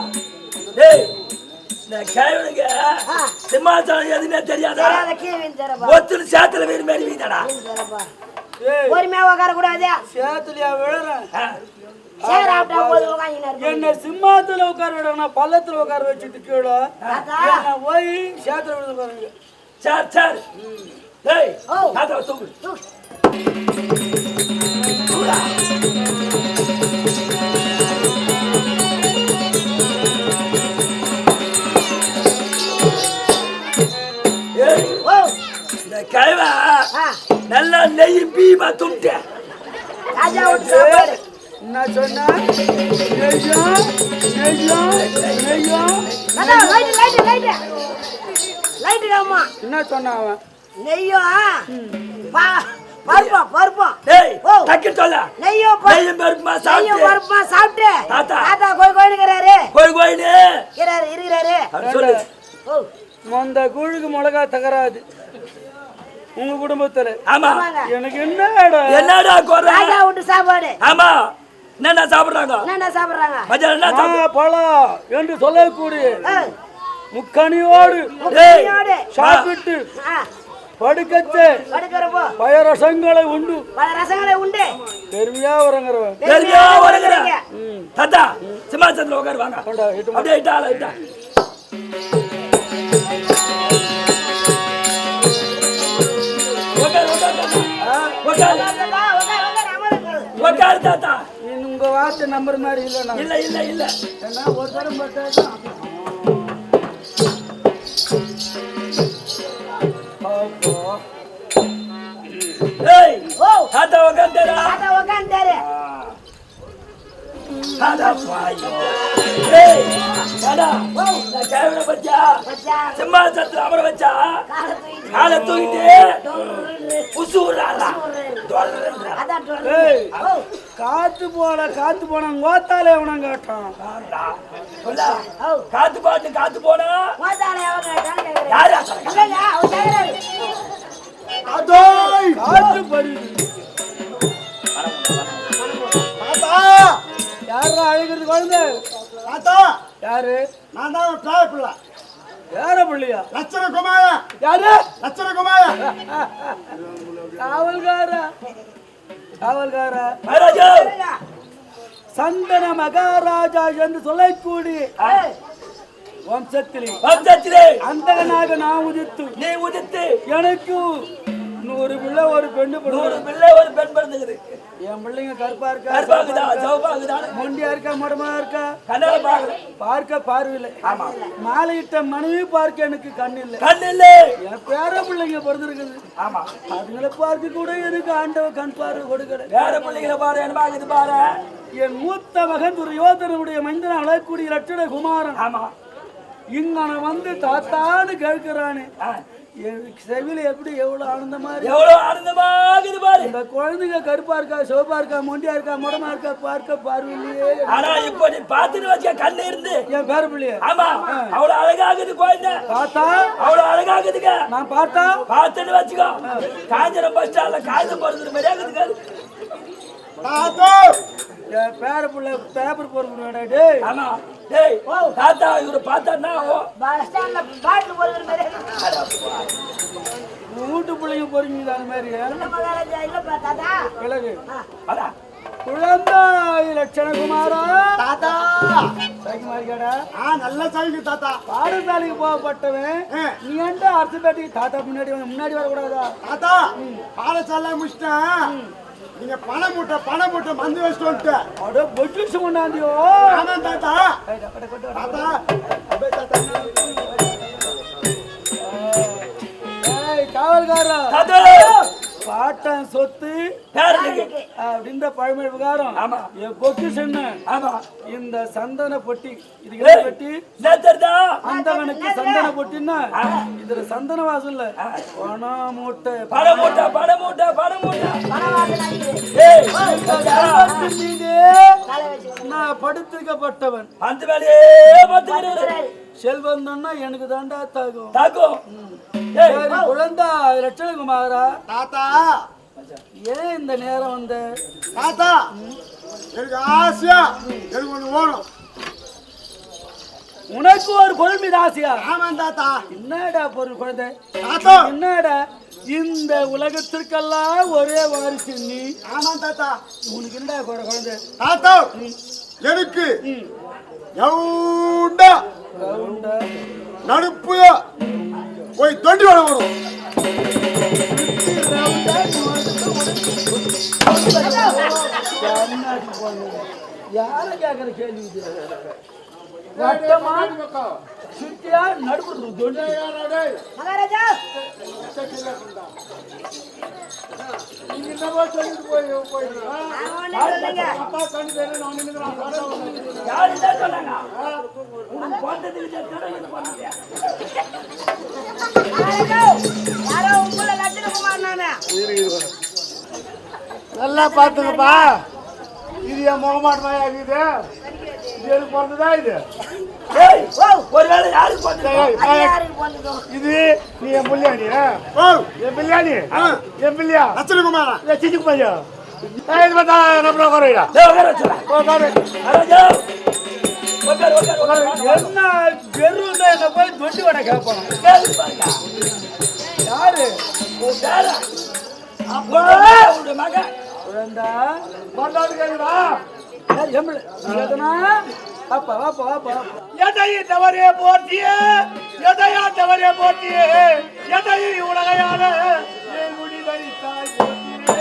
டேய், இந்த கேவனுங்க சிம்மாசனம் எதுவுமே தெரியாதா? தெரியாத கீழே விழுந்துறப்பா. ஒத்துரு சேத்துல வீடு மாதிரி வீதடா. ஏய், பொறுமையா உட்கார கூடாது. சேத்துலயா விழுறேன்? சேர் ஆப்டா போது உட்கார்ந்து என்ன சிம்மாத்துல உட்கார விடணும், பள்ளத்துல உட்கார வச்சுட்டு கீழே தாத்தா. என்ன போய் சேத்துல விழுந்து பாருங்க. சார் சார் டேய் ஓ. தாத்தா தூக்கு. தூக்குடா. ஏய் ஓ இந்த கைவா ஆ நல்லா நெய் பீமா துண்டு. ராஜா விட்டு சாப்பாடு. என்ன சொன்ன? நெய்யா நெய்யா நெய்யா தாத்தா லைட் லைட் அம்மா. என்ன சொன்ன அவன்? நெய்யும் பருப்பா டேய் ஓ. டக்கு சொல்ல. நெய்யும் நெய்யும் பருப்புமா சாப்பிட்டு பருப்பா சாப்பிட்டு தாத்தா. தாத்தா கோயிலுங்கிறாரு கோயின்னு இருக்கிறாரு. அப்படி சொல்லு. ஓ மொந்த குழுக்கு மிளகா தகராது உங்க குடும்பத்துல. ஆமா எனக்கு என்னடா என்னடா குறை? ராஜா விட்டு சாப்பாடு. ஆமா என்னடா சாப்பிடுறாங்க? என்னென்ன சாப்பிடுறாங்க? மச்சான் என்ன சாப்பிடு? பழம் என்று சொல்லக்கூடிய ஆ, முக்கணியோடு முட்டையோடு. சாப்பிட்டு ஆ, படுக்கச்சே படுக்கிறப்போ பயரசங்களை உண்டு பல ரசங்களை உண்டு. பெருமையா வரங்கிறவன். பெரியா வருகிறேன். தாத்தா சிம்மாசனத்துல உட்காரு வாங்க. கொண்டா, இட்டு வா. அப்படியே இட்டால இட்டா. உட்காரு உட்காரு தாத்தா. உட்காரு தாத்தா, உட்கார், அமருங்க. உட்காரு தாத்தா. உங்க வார்த்தை நம்புற மாதிரி இல்லை நான். இல்ல இல்ல இல்ல ஏன்னா ஒரு தரம் பட்டாதான் ஏய் ஓ தாத்தா உட்காந்துடா. தாத்தா உட்காந்துட்டாரு. தாத்தா பாயோ. ஏய் தாத்தா நான் கேவல பச்சா மச்சா சிம்மாசனத்துல அமர வச்சா காலை தூக்கிட்டு காலை தூக்கிட்டு டொர்ரு. புசுறாளா. அதான் டொர்ரு. ஏய் ஓ காத்து போன கோத்தாலே அவனம் கேட்டான். ஓ காத்து போனா மோதாலே அவங்க கேட்டான்னு கேக்குறேன். யாரா சொல்றா? இல்லைங்க, அவர் கேக்குறாரு. காத்து பறியுது. யாரா அழைக்கிறது குழந்தை? தாத்தா யாரு? நான் தான் டிராவல் பிள்ளை. யார பிள்ளையா? லட்சண குமாரா. யாரு? லட்சண குமாரா. காவல்காரா மகாராஜா சந்தன மகாராஜா என்று சொல்லக்கூடிய வம்சத்திலே அந்தகனாக நான் உதித்து நீ உதித்து எனக்கு 100 பிள்ளை ஒரு பெண்ணு 100 பிள்ளை ஒரு பெண் பிறந்துக்குது. என் பிள்ளைங்க கருப்பா இருக்கா, கருப்பாகுதா, சிவப்பாகுதா, மொண்டியா இருக்கா, மடமா இருக்கா, கண்ணால பாரு. பார்க்க பார்வையில்லை. ஆமா. மாலையிட்ட மனைவி பார்க்க எனக்கு கண் இல்லை. கண் இல்லை. என் பேர பிள்ளைங்க பிறந்திருக்குது. ஆமா. அதுங்களை பார்க்க கூட எனக்கு ஆண்டவ கண் பார்வை கொடுக்கல. வேற பிள்ளைங்களை பாரு, என்ன பாக்குது பாரு. என் மூத்த மகன் துரியோதனனுடைய மைந்தன் அழக்கூடிய லட்சண குமாரன். ஆமா. இங்கன வந்து தாத்தான்னு கேட்கிறானே, என் செவில எப்படி எவ்வளவு ஆனந்தமா இருக்கு, எவ்வளவு ஆனந்தமாகுது பாரு. இந்த குழந்தைங்க கருப்பா இருக்கா, சிவப்பா இருக்கா, மொண்டியா இருக்கா, மொடமா இருக்கா, பார்க்க பார்வையிலேயே. ஆனா இப்ப நீ பாத்துன்னு வச்ச கண்ணு இருந்து என் பேர பிள்ளைய. ஆமா, அவ்வளவு அழகாகுது குழந்தை. பார்த்தா அவ்வளவு அழகாகுதுங்க. நான் பார்த்தா பாத்துன்னு வச்சுக்கோ. காஞ்சிரம் பஸ் ஸ்டாண்ட்ல காகிதம் போடுறது மாதிரி ஆகுதுங்க. என் பேர பிள்ளை பேப்பர் போடுறா. டேய் ஆமா. டேய் தாத்தா இவரை பார்த்தா பஸ் ஸ்டாண்ட்ல பாட்டில் போடுற மாதிரி வீட்டு பிள்ளைங்க போறீங்க அந்த மாதிரி. மகாராஜா இல்லப்பா தாத்தா. விலகு. அதான் குழந்தாய் லட்சணகுமாரா. தாத்தா சைக்கு மாறிக்காடா. நல்ல சைக்கு தாத்தா. பாடசாலைக்கு போகப்பட்டவன் நீ ஏன்ட அரசு பேட்டி தாத்தா முன்னாடி வரக்கூடாதா? தாத்தா பாடசாலை முடிச்சிட்டேன். நீங்க பணம் மூட்டை மந்து வச்சுட்டு வந்துட்டு அட பொட்டிஷ் கொண்டாந்தியோ. ஆமா தாத்தா. தாத்தா அப்படியே தாத்தா. ஏய் காவல்காரா, தாத்தா பாட்டன் சொத்து பேரனுக்கு அப்படின்ற பழமொழி பிரகாரம் ஆமா. என் பொக்கிஷன் ஆமா. இந்த சந்தன பொட்டி. இதுக்கு பெட்டி நேத்தர்தா அந்தவனுக்கு சந்தன பொட்டின்னா இதுல சந்தன வாசம் இல்ல, பணம் மூட்டை. பணம் மூட்டை ஏய், இந்த கர்ப்பத்தின் மீதே நான் படுத்திருக்கப்பட்டவன். அந்த வேலையே பார்த்துக்கிறேன். செல்வந்தன்னா எனக்கு தாண்டா தாகும். தாக்கும். சரி, குழந்தா லட்சணகுமாரா, தாத்தா ஏன் இந்த நேரம் வந்த? தாத்தா எனக்கு ஆசையா எனக்கு ஒண்ணு வேணும். உனக்கு ஒரு பொருள் மீது ஆசையா? ஆமா தாத்தா. என்னடா பொருள் குழந்தை? தாத்தா என்னடா இந்த உலகத்திற்கெல்லாம் ஒரே வாரிசு நீ. ஆமா தாத்தா. உனக்கு என்னடா குழந்தை? தாத்தா எனக்கு எவுண்டா ரவுண்டா நடுப்பு போய் தொண்டி வர வரும். யார கேக்குற கேள்வி இது? வட்டமா சுத்தியா நடுப்புறது தொண்டி. மகாராஜா நீங்க என்னவோ சொல்லிட்டு போயிடுறீங்க. நான் ஒண்ணு சொல்லுங்க. அப்பா கண்ணு வேணும் நான் நின்னுறேன். யாரு தான் சொன்னாங்க? உனக்கு போட்டதுக்கு தடவை பண்ணலையா? மகாராஜா யாரோ உங்களை லட்சணகுமார் நானே. நல்லா பாத்துக்கப்பா. இது என் முகமாட்டமா இருக்குது. இது எனக்கு பிறந்ததா இது? ஏய், ஒருவேளை யாருக்கு போட்டது? யாருக்கு போட்டுக்கோ. இது நீ என் பிள்ளையாணி. என் பிள்ளையாணி என் பிள்ளையா லட்சணகுமாரா சிச்சு பையா. இது பார்த்தா நம்ம குறையா. உட்கார வச்சுடா. மகாராஜா உட்காரு. என்ன வெறும் என்ன போய் தொண்டி வடை கேட்பான். கேளு பாருங்க. யாரு? உன் பேரா? அப்பா உங்க மகன் குழந்தா பண்ணாது கேக்குதா? வாப்பா வாப்பா வாப்பா. எதையை தவறே போற்றியே எதையா தவறே போற்றியே எதையை உலகையான என் முடி தரித்தாய் போற்றியே.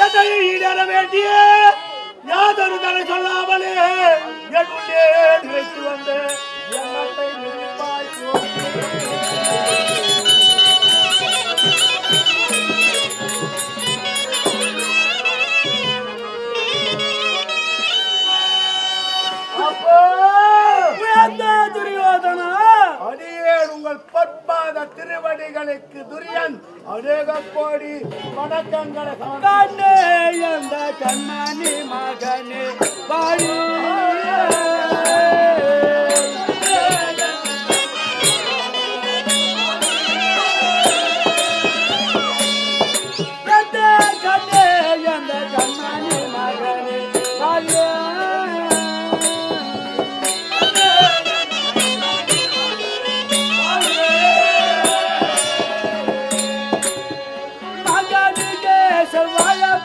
எதையை ஈடற வேண்டிய யாதொரு தலை சொல்லாமலே என் உள்ளே நினைத்து வந்த எண்ணத்தை நினைப்பாய் அப்போ துரியோதனா, அடியேன் உங்கள் பொற்பாத திருவடிகளுக்கு துரியன் அநேக கோடி வணக்கங்களை கண்ணே எந்த கண்ணனி மகனே வாழி.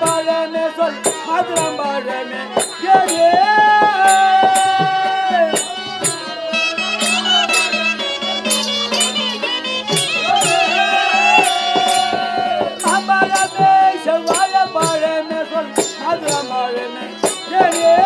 பழமே சொல் மதுரம் பழமே ஏ பழமே செவ்வாழ பழமே சொல் மதுரம் பழமே ஏ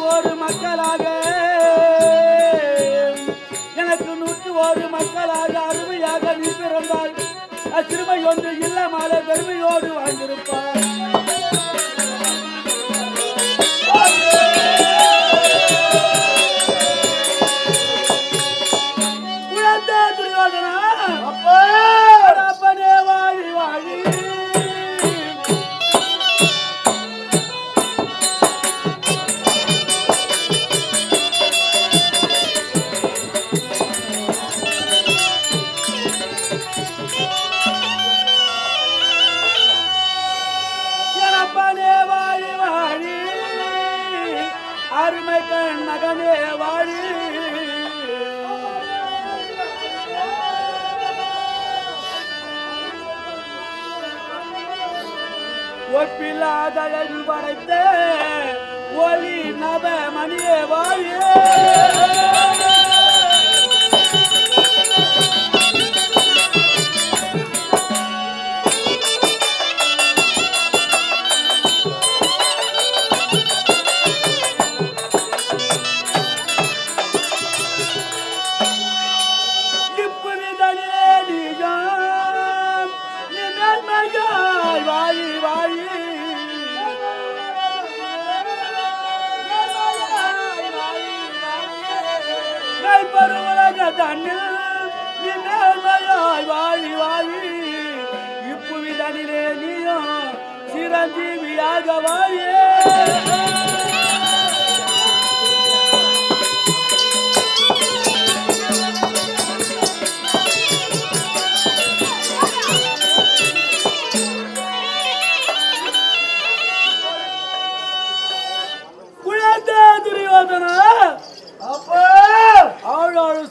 ஒரு மக்களாக எனக்கு 101 மக்களாக அருமையாக நீ பிறந்தாய் சிறுமை ஒன்று இல்லாமலே பெருமையோடு வாழ்ந்திருப்பார் அப்பனே வாழி வாழி அப்பனே வாழி வாழி அருமை கண் மகனே வாழி ஒப்பில்லாத அழகு படைத்த ஒளி நப மணியே வாழியே வாழி வாழி பருவலக தண்ணில் நீ மேல்மையாய் வாழி வாழி இப்புவிதனிலே நீயும் சிரஞ்சீவியாக வாழியே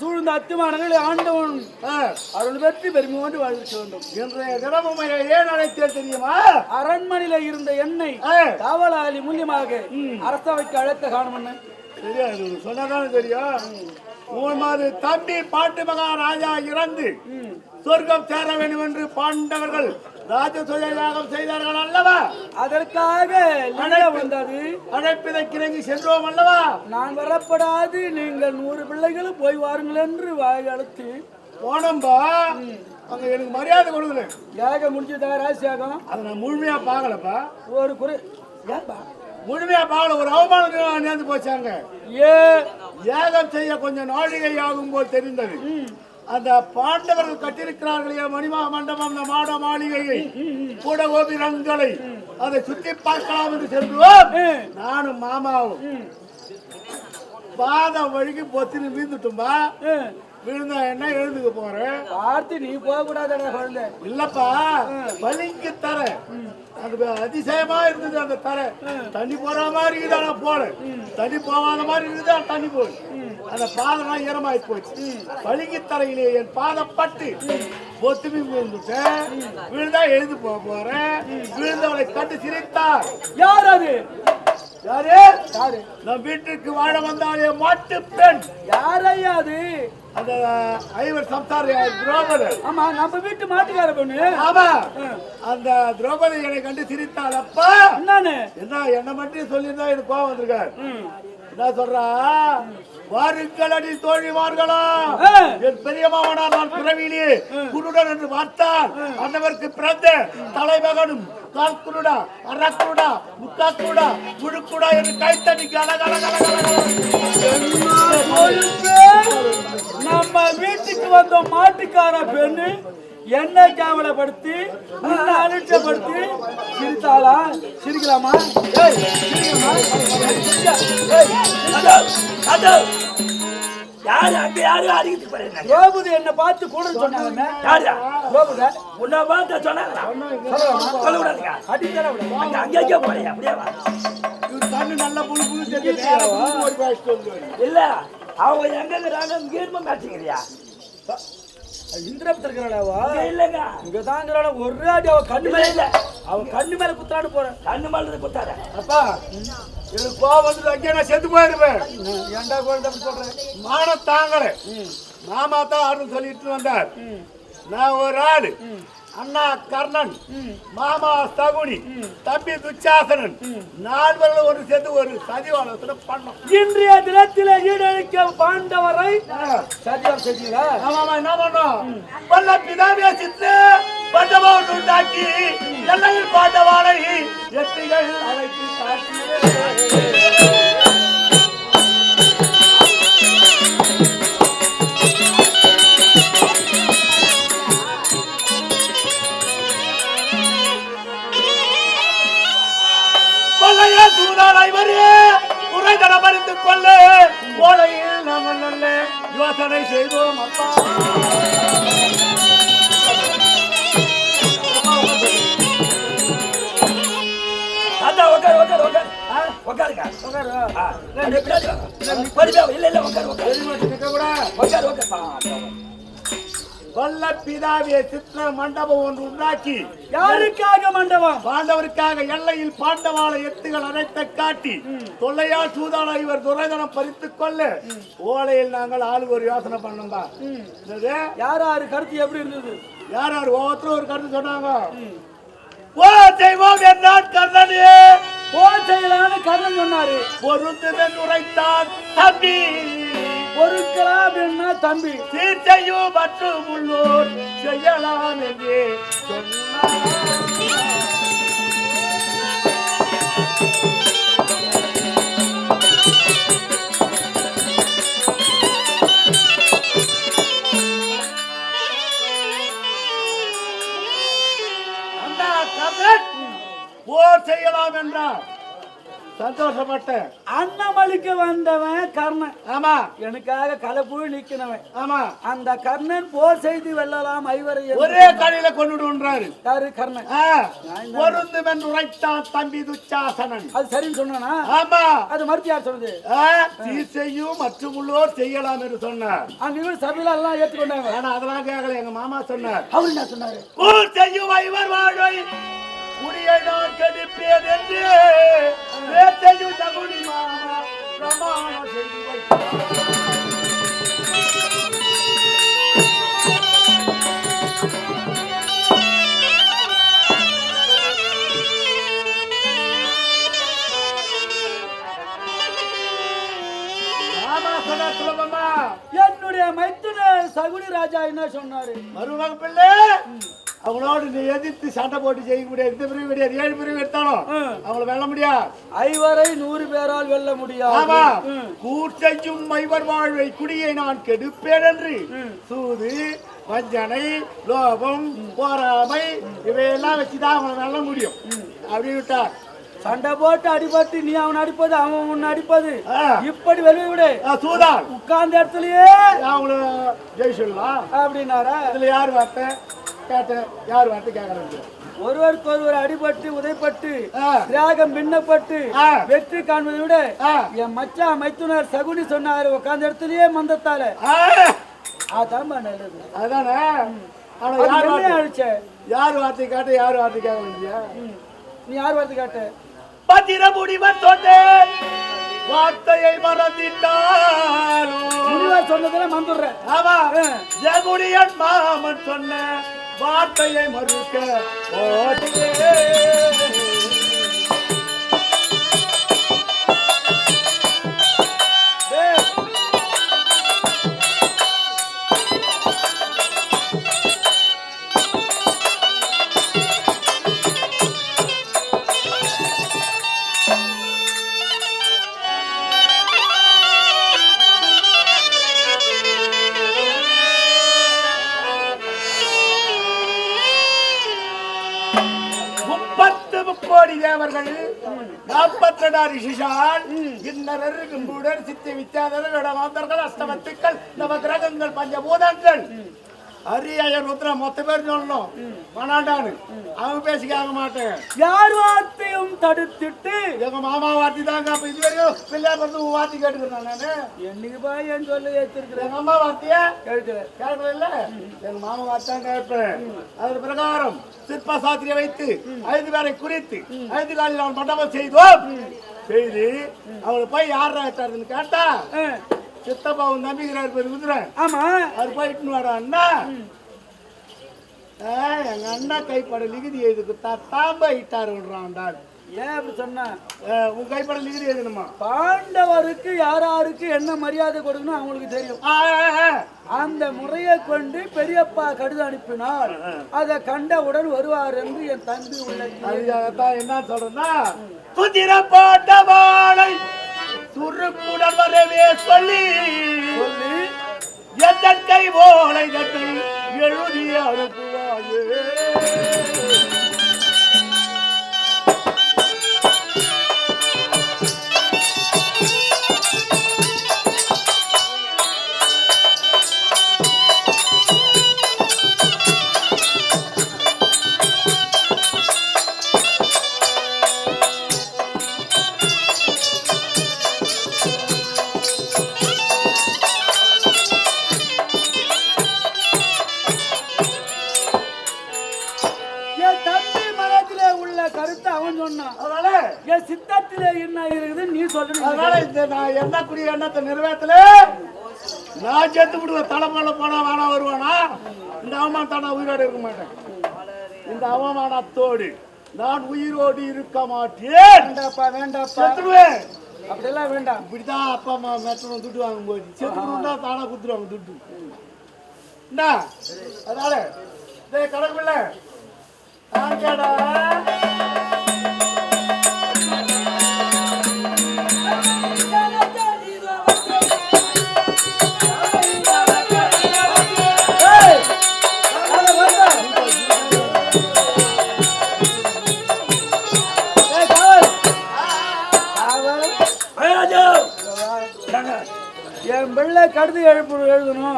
சூழ்ந்த அத்திமானங்களை ஆண்டவன் அவர்கள் வெற்றி பெருமை கொண்டு வாழ்க்க வேண்டும் இன்றைய தினமும் ஏன் அழைத்தே தெரியுமா? அரண்மனையில இருந்த எண்ணெய் காவலாளி மூலியமாக அரசவைக்கு அழைத்த காரணம் தெரியாது, சொன்னதானே தெரியும். உமது தம்பி பாண்டு மகாராஜா இறந்து சொர்க்கம் சேர வேண்டும் என்று பாண்டவர்கள் ராஜசூய யாகம் செய்தார்கள் அல்லவா? அதற்காக வந்தது அழைப்பினை கிறங்கி சென்றோம் அல்லவா? நான் வரப்படாது, நீங்கள் 100 பிள்ளைகளும் போய் வாருங்கள் என்று வாய் அழைத்து போனோம்பா. அங்க எனக்கு மரியாதை கொடுக்கல. யாகம் முடிஞ்சதா? ராசியாகம் அதை நான் முழுமையா பார்க்கலப்பா. ஒரு குறை ஏன்பா முழுமையா பார்க்கல, ஒரு அவமானம் நேர்ந்து போச்சாங்க. யாகம் செய்ய கொஞ்சம் நாழிகை ஆகும் போல் தெரிந்தது. அந்த பாண்டவர்கள் கட்டியிருக்கிறார்களே மணிமா மண்டபம், மாட மாளிகையை, கூட கோபுரங்களை அதை சுற்றி பார்க்கலாம் என்று சென்றோம். நானும் மாமாவும் பாத வழிக்கு பொத்தின்னு வீழ்ந்துட்டோம்பா. விழுந்தா என்ன எழுந்துக்க போறேன் பார்த்து நீ போக கூடாது இல்லப்பா. வலிக்கு தர அது அதிசயமா இருந்தது. அந்த தர தண்ணி போற மாதிரி இருக்குதா போல, தண்ணி போகாத மாதிரி இருக்குதா தண்ணி போய் அந்த பாதெல்லாம் ஈரமாயி போச்சு. வலிக்கு தரையிலே என் பாதம் பட்டு பொத்துமி விழுந்துட்டேன். விழுந்தா எழுந்து போக போறேன். விழுந்தவளை கண்டு சிரித்தார். யார் அது? யாரு? யாரு? நம் வீட்டுக்கு வாழ வந்தாலே மாட்டு பெண். யாரையா அது? அந்த ஐவர் சம்சாரி திரௌபதி. ஆமா, நம்ம வீட்டு மாட்டுக்கார பொண்ணு. ஆமா, அந்த திரௌபதி என்னை கண்டு சிரித்தாள். அப்பா என்னன்னு? என்ன மட்டும் சொல்லியிருந்தா எனக்கு கோவம் வந்திருக்காரு. என்ன சொல்றா? வாருங்கள் அடி தோழிமார்களா, என் பெரிய மாமனா நான் பிறவியிலே குருடன் என்று பார்த்தால் அந்தவருக்கு பிறந்த தலைமகனும் கால் குருடா, அறக்குருடா, முக்கா குருடா, முழுக்குடா என்று கைத்தடிக்க நம்ம வீட்டுக்கு வந்த மாட்டுக்கார பெண்ணு என்ன கேவலப்படுத்தி அலட்சப்படுத்தி சிரித்தாளா? சிரிக்கலாமா? யாரு அங்க யாரு அடிக்கிட்டு போறீங்க திரௌபதி என்ன பார்த்து கூட சொன்னாங்க. யாரு திரௌபதி உன்னை பார்த்து சொன்னாங்களா சொல்லக்கூடாதுக்கா அடிக்கல விட. அங்கே போறியா அப்படியே வா இவர் கண்ணு நல்ல புழு புழு தெரியுது ஓடி பாய்ச்சிட்டு வந்து இல்ல அவங்க எங்க இருக்கிறாங்க இங்க காட்சிக்கிறியா இந்திரபுரத்துல இருக்கிறாளவா? இல்லங்க இங்கதான் இருக்கிறாள. ஒரு அடி அவ கண்ணு மேல இல்ல. அவ கண்ணு மேல குத்தாடு போறேன். கண்ணு மேல குத்தார அப்பா எனக்கு கோவம் வந்து அங்கே நான் செத்து போயிருப்பேன். ஏன்டா கோயில் அப்படி சொல்றேன்? மானம் தாங்கல. மாமா தான் ஆடுன்னு சொல்லிட்டு வந்தார். நான் ஒரு ஆளு அண்ணா கர்ணன், மாமா சகுனி, தம்பி துச்சாசனன், நால்வர்கள் ஒரு சேர்ந்து ஒரு சதிவாளத்துல பண்ணோம். இன்றைய தினத்திலே ஈடழிக்க பாண்டவரை சதிவாளம் செஞ்சீங்களா? ஆமாமா என்ன பண்ணோம்? பல்ல பிதாவிய சித்து பண்டவா உண்டாக்கி எல்லையில் பாண்டவாளை எத்திகள் அழைத்து காட்டி குறைதடமறிந்து கொள்ள கோலையில் நாங்கள் நல்ல யோசனை செய்தோம். அப்பா அண்ணா உட்காரு உட்காரு உட்காரு உட்காருங்க உட்காரு. இல்ல இல்ல உட்காரு உட்காரு உட்காரு வல்ல பிதாவிய சித்திர மண்டபம் ஒன்று உண்டாக்கி யாருக்காக மண்டபம்? பாண்டவருக்காக எல்லையில் பாண்டவாள எத்துகள் அனைத்த காட்டி தொல்லையா சூதான இவர் துரைதனம் பறித்துக் கொள்ள ஓலையில் நாங்கள் ஆளுக்கு ஒரு யோசனை பண்ணோம்பா. யார் யாரு கருத்து எப்படி இருந்தது? யார் யார் ஒவ்வொருத்தரும் ஒரு கருத்து சொன்னாங்க. ஓ தெய்வம் என்னான் கர்ணனே போர் செய்யலான்னு கர்ணன் சொன்னாரு. பொருந்துதன் உரைத்தான் தம்பி பொருட்களா அப்படின்னா தம்பி சீர் செய்யும் மற்றும் உள்ளோர் செய்யலாம் என்று சொன்னார். அந்த கர்ணன் போர் செய்யலாம் என்றார். சந்தோஷப்பட்டேன். அன்னமளிக்க வந்தவன் கர்ணன். ஆமா எனக்காக கலப்புழு நீக்கினவன். ஆமா அந்த கர்ணன் போர் செய்து வெல்லலாம் ஐவரை ஒரே கடையில கொண்டுடுன்றாரு. யாரு கர்ணன்? பொருந்தும் என்று உரைத்தான் தம்பி துச்சாசனன். அது சரின்னு சொன்னானா? ஆமா அது மறுத்து யார் சொன்னது? சீர் செய்யும் மற்றும் உள்ளோர் செய்யலாம் என்று சொன்னார். அங்க இவர் சபையில எல்லாம் ஏற்றுக்கொண்டாங்க. ஆனா அதெல்லாம் கேட்கல. எங்க மாமா சொன்னார். அவரு என்ன சொன்னாரு? ஊர் செய்யும் ஐவர் வாழ்வை குடியை நான் கெடுப்பேன் என்று வேட்டையும் தகுதி மாமா பிரமாணம் செய்து வைத்தார். மாமா சொன்ன சுலபமா என்னுடைய மைத்துன சகுனி ராஜா என்ன சொன்னாரு? மருமக பிள்ளை அவங்களோடு நீ எதிர்த்து சண்டை போட்டு செய்ய முடியாது. இந்த பிரிவு கிடையாது. 7 பிரிவு எடுத்தாலும் அவங்கள வெல்ல முடியாது. ஐவரை 100 பேரால் வெல்ல முடியாது. ஆமா கூட்டையும் ஐவர் வாழ்வை குடியை நான் கெடுப்பேன் என்று சூது வஞ்சனை லோபம் போராமை இவையெல்லாம் வச்சுதான் அவங்கள வெல்ல முடியும் அப்படி விட்டார். சண்டை போட்டு அடிபட்டு நீ அவன் அடிப்பது அவன் உன்னை அடிப்பது இப்படி வெளியே விடு சூதான் உட்கார்ந்த இடத்துலயே அவங்கள ஜெயிச்சிடலாம் அப்படின்னாரா? இதுல யார் வார்த்தை கேட்டேன்? யார் வார்த்தை கேட்கறது? ஒருவருக்கு ஒருவர் அடிபட்டு உதைப்பட்டு தியாகம் பின்னப்பட்டு வெற்றி காண்பதை விட என் மச்சான் மைத்துனர் சகுனி சொன்னாரு உட்கார்ந்த இடத்துலயே மந்தத்தால அதான் நல்லது. அதானே அழிச்ச யார் வார்த்தை கேட்ட யார் வார்த்தை கேட்க வேண்டியா? நீ யார் வார்த்தை கேட்ட? பத்திர முடிவன் சொன்னேன் வார்த்தையை மறந்திட்டாலும் முடிவார் சொன்னதுல மந்துடுற. ஆமா ஜகுடியன் மாமன் சொன்ன வார்த்தையை மறுக்க ஓட்டியே. 42 ரிஷிஷால் இன்னரர் கும்புடர் சித்தி வித்யாதரர் மாந்தர்கள் அஷ்டமத்துக்கள் நவகிரகங்கள் பஞ்சபூதங்கள் அரியர் ருத்ரா மொத்த பேர் சொல்லணும் மனாண்டானு அவன் பேசிக்காக மாட்டேன் யார் வார்த்தையும் தடுத்துட்டு எங்க மாமா வார்த்தை தாங்க அப்ப இது வரைக்கும் பிள்ளையார் வந்து வார்த்தை கேட்டுக்கிறேன் நானு என்னைக்கு போய் என் சொல்லி ஏற்றிருக்கிறேன் எங்க அம்மா வார்த்தையா கேட்கிறேன் கேட்கல இல்ல எங்க மாமா வார்த்தை தான் கேட்பேன் அதன் பிரகாரம் சிற்ப சாத்திரியை வைத்து 5 பேரை குறித்து 5 காலில் அவன் மண்டபம் செய்தோம் செய்து அவளை போய் யாரா கேட்டாருன்னு கேட்டா சித்தப்பாவும் நம்பிக்கிறார் பேர் குதிரை ஆமா அவர் போயிட்டு வாடா அண்ணா எங்க அண்ணா கைப்பட லிகிதி எழுதுக்கு தாம்ப இட்டாருன்றான் ஏன் அப்படி சொன்ன உன் கைப்பட லிகிதி எழுதணுமா பாண்டவருக்கு யாராருக்கு என்ன மரியாதை கொடுக்கணும் அவங்களுக்கு தெரியும் அந்த முறையை கொண்டு பெரியப்பா கடிதம் அனுப்பினார் அதை கண்டவுடன் வருவார் என்று என் தம்பி அதுக்காகத்தான் என்ன சொல்றேன்னா குதிர போட்ட வாழை சுருக்குடன் வரவே சொல்லி எதற்கை ஓலை கட்டி எழுதி அனுப்புவாயே சித்தத்திலே என்ன இருக்குது நீ சொல்லணும். அதனால இந்த நான் என்ன கூடிய எண்ணத்தை நிறைவேற்றல நான் செத்து விடுவேன். தலைமையில போனா வேணா வருவானா இந்த அவமானத்தை நான் உயிரோடு இருக்க மாட்டேன். இந்த அவமானத்தோடு நான் உயிரோடு இருக்க மாட்டேன். வேண்டாப்பா செத்துடுவேன். அப்படியெல்லாம் வேண்டாம். இப்படிதான் அப்பா அம்மா மெத்தணும் துட்டு வாங்கும் போது செத்துடுண்டா தானா குத்துருவாங்க துட்டு. என்ன அதனால கணக்குல கேடா என் பிள்ளை கடுத்து எழுதணும்.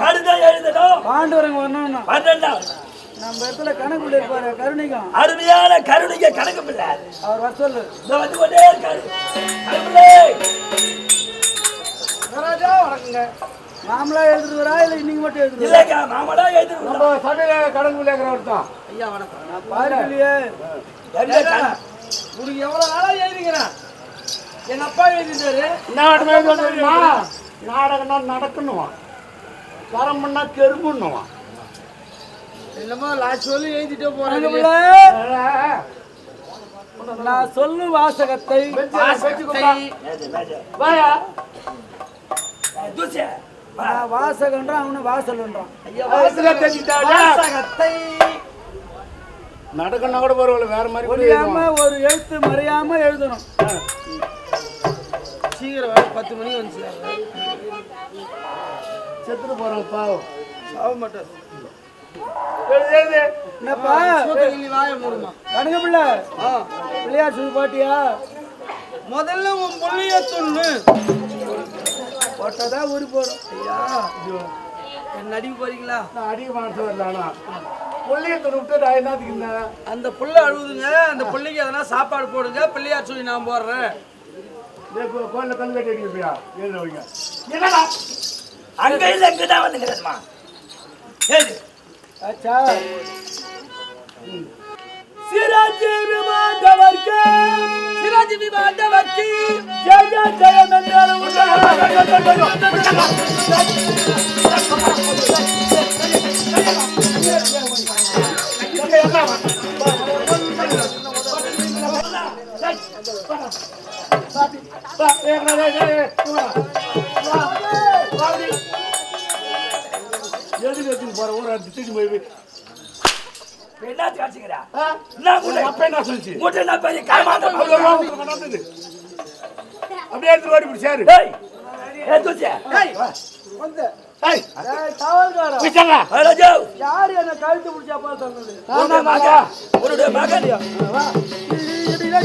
பாண்டவரங்க வரணும். நம்ம இடத்துல கணக்கு இருப்பாரு கருணிகம். அருமையான கருணிக கணக்கு பிள்ளை அவர் வர சொல்லு. வந்து கொண்டே இருக்காரு. வணக்கங்க. மாமலா எழுதுறா இல்ல இன்னைக்கு மட்டும் எழுதுறா? இல்லங்க மாமலா எழுதுறோம். நம்ம சபையில கணக்கு பிள்ளைங்கிறவர் தான். ஐயா வணக்கம். நான் பாருக்கலையே. உனக்கு எவ்வளவு நாளா எழுதிக்கிறேன். எங்க அப்பா எழுதிட்டாரு. என்ன சொல்றீங்களா? நாடகம்னா நடக்கணுவான், தரம் பண்ணா கெரும்புன்னுவான். என்னமோ லாஸ்ட் சொல்லி எழுதிட்டே போறாங்க. நான் சொல்லும் வாசகத்தை வாசகன்றான் அவனு வாசல்ன்றான். வாசகத்தை நடக்கணும்னா கூட பரவாயில்ல, வேற மாதிரி புரியாம ஒரு எழுத்து மறையாம எழுதணும். சீக்கிரம் 10 மணிக்கு வந்து செத்துட்டு போறாங்க பாவம். சாவ மாட்டேன். என்னப்பா கணக்கு பிள்ளை பிள்ளையார் சொல்லி பாட்டியா? முதல்ல உன் புள்ளிய துண்ணு போட்டாதான் ஊரு போடும். ஐயா என்ன அடிக்க போறீங்களா? நான் அடிக்க மாட்டேன். புள்ளியத்தை விட்டு நான் என்னத்துக்கு அந்த புள்ள அழுகுதுங்க. அந்த பிள்ளைக்கு எதனா சாப்பாடு போடுங்க. பிள்ளையார் சொல்லி நான் போடுறேன். கோயில கல் கட்டி அடிக்கிறியா? எழுத வைங்க. என்னடா அங்க இல்ல இங்கதான் வந்துக்கிறேன்மா. ஏது அச்சா சிராஜி விமாண்டவர்க்கு சிராஜி விமாண்டவர்க்கு ஜெய ஜெயம் என்றாலும் எதுக்கு போற ஊரை திட்டி போய் என்ன காட்சிக்கிறா? அப்ப என்ன சொல்லிச்சு? நடந்தது அப்படியே எடுத்து ஓடி பிடிச்சாரு. யாரு என்ன கழுத்து பிடிச்சா சொன்னது? உன்னுடைய மகன் கேட்டீங்கன்னா